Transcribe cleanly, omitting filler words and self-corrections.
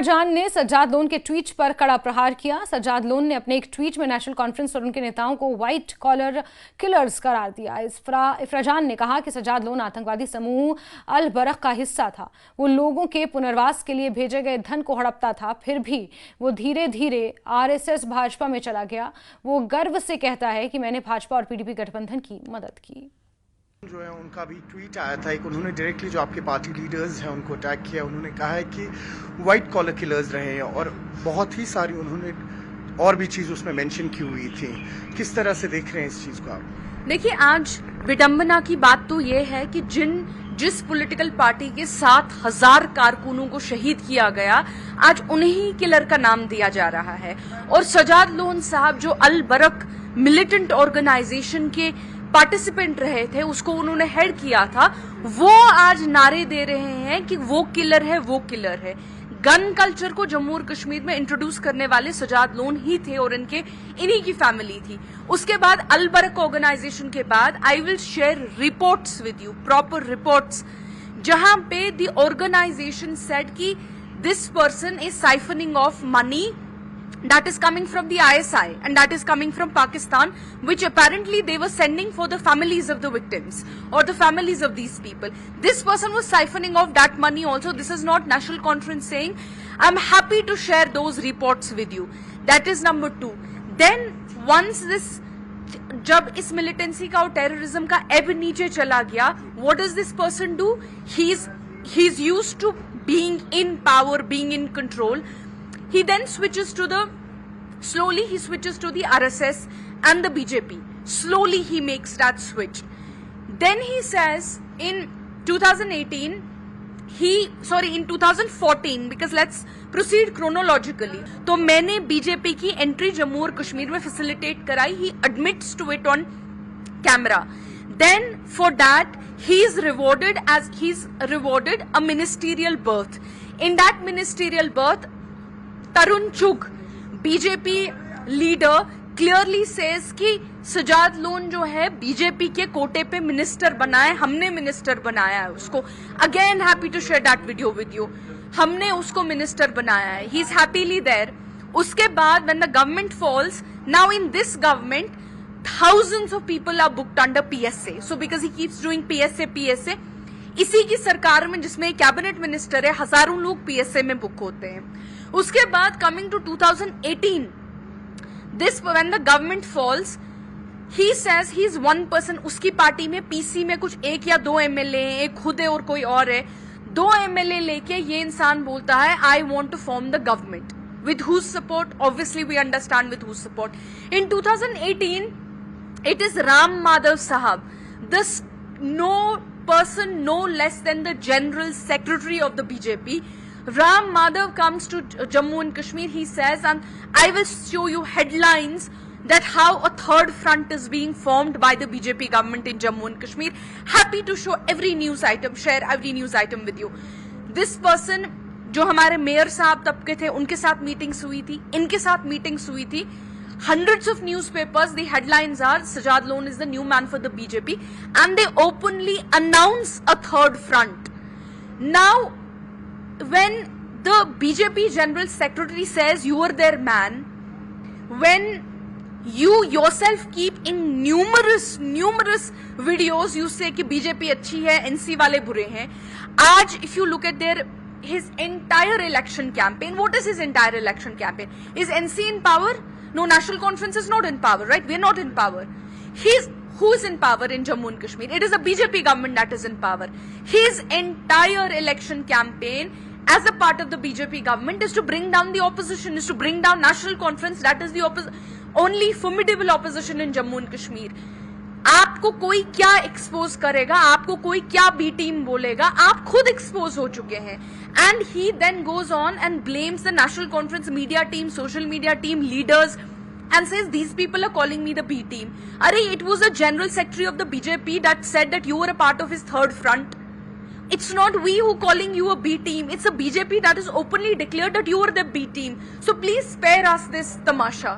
जान ने सज्जाद लोन के ट्वीट पर कड़ा प्रहार किया। सज्जाद लोन ने अपने एक ट्वीट में नेशनल कॉन्फ्रेंस और उनके नेताओं को व्हाइट कॉलर किलर्स करार दिया। इफ्राजान ने कहा कि सज्जाद लोन आतंकवादी समूह अल बरक का हिस्सा था। वो लोगों के पुनर्वास के लिए भेजे गए धन को हड़पता था, फिर भी वो धीरे धीरे आरएसएस भाजपा में चला गया। वो गर्व से कहता है कि मैंने भाजपा और पीडीपी गठबंधन की मदद की। जो है उनका भी ट्वीट आया था एक, उन्होंने डायरेक्टली जो आपके पार्टी लीडर्स हैं उनको अटैक किया। उन्होंने कहा है कि वाइट कॉलर किलर्स रहे हैं और बहुत ही सारी उन्होंने और भी चीज़ उसमें मेंशन की हुई थी। किस तरह से देख रहे हैं इस चीज़ को आप? देखिए, आज विडंबना की बात तो ये है कि जिस पॉलिटिकल पार्टी के 7,000 कारकुनों को शहीद किया गया, आज उन्हें ही किलर का नाम दिया जा रहा है। और सज्जाद लोन साहब जो अल बरक मिलिटेंट ऑर्गेनाइजेशन के पार्टिसिपेंट रहे थे, उसको उन्होंने हेड किया था, वो आज नारे दे रहे हैं कि वो किलर है, वो किलर है। गन कल्चर को जम्मू और कश्मीर में इंट्रोड्यूस करने वाले सज्जाद लोन ही थे और इन्हीं की फैमिली थी। उसके बाद अल बरक ऑर्गेनाइजेशन के बाद I will share reports with you, proper reports, जहां पे द ऑर्गेनाइजेशन सेड कि this person is siphoning of money that is coming from the ISI and that is coming from Pakistan, which apparently they were sending for the families of the victims or the families of these people. This person was siphoning off that money also. This is not National Conference saying. I'm happy to share those reports with you. That is number 2. Then once this, जब इस militancy का और terrorism का ebb नीचे चला गया, what does this person do? He's used to being in power, being in control. He then switches to the RSS and the BJP. Slowly he makes that switch. Then he says in 2014, because let's proceed chronologically. तो मैंने BJP की entry Jammu और कश्मीर में facilitate कराई. He admits to it on camera. Then for that he's rewarded a ministerial berth. In that ministerial berth, Tarun Chugh, BJP leader, clearly says कि Sajjad loan जो है BJP के कोटे पे मिनिस्टर बनाए, हमने मिनिस्टर बनाया है उसको। Again happy to share that video with you. हमने उसको मिनिस्टर बनाया है, ही इज हैप्पीली देयर। उसके बाद when the government falls, now in this government thousands of people are booked under PSA. So because he keeps doing PSA, इसी की सरकार में जिसमें कैबिनेट मिनिस्टर है, हजारों लोग पीएसए में बुक होते हैं। उसके बाद coming to 2018, this when the government falls, he says he is one person. उसकी पार्टी में पीसी में कुछ 1 या 2 एमएलए हैं, एक खुद है और कोई और है। 2 एमएलए लेके ये इंसान बोलता है I want to form the government with whose support, obviously we understand with whose support. In 2018 it is Ram Madhav Sahab, this person no less than the General Secretary of the BJP. Ram Madhav comes to Jammu and Kashmir. He says, and I will show you headlines that how a third front is being formed by the BJP government in Jammu and Kashmir. Happy to show every news item, share every news item with you. This person, जो हमारे mayor साहब तब के थे, उनके साथ meetings हुई थी, इनके साथ मीटिंग्स हुई थी। Hundreds of newspapers, the headlines are Sajjad Loan is the new man for the BJP, and they openly announce a third front. Now, when the BJP General Secretary says you are their man, when you yourself keep in numerous videos, you say कि BJP अच्छी है, NC वाले बुरे हैं. आज if you look at his entire election campaign, what is his entire election campaign? Is NC in power? No, National Conference is not in power, right? We're not in power. Who is in power in Jammu and Kashmir? It is a BJP government that is in power. His entire election campaign as a part of the BJP government is to bring down the opposition, is to bring down National Conference, that is the only formidable opposition in Jammu and Kashmir. आपको कोई क्या expose करेगा, आपको कोई क्या B team बोलेगा, आप खुद एक्सपोज हो चुके हैं। And he then goes on and blames the national conference media team, social media team, leaders, and says these people are calling me the B team. अरे, it was the general secretary of the BJP that said that you are a part of his third front. It's not we who calling you a B team. It's a BJP that has openly declared that you are the B team. So please spare us this tamasha.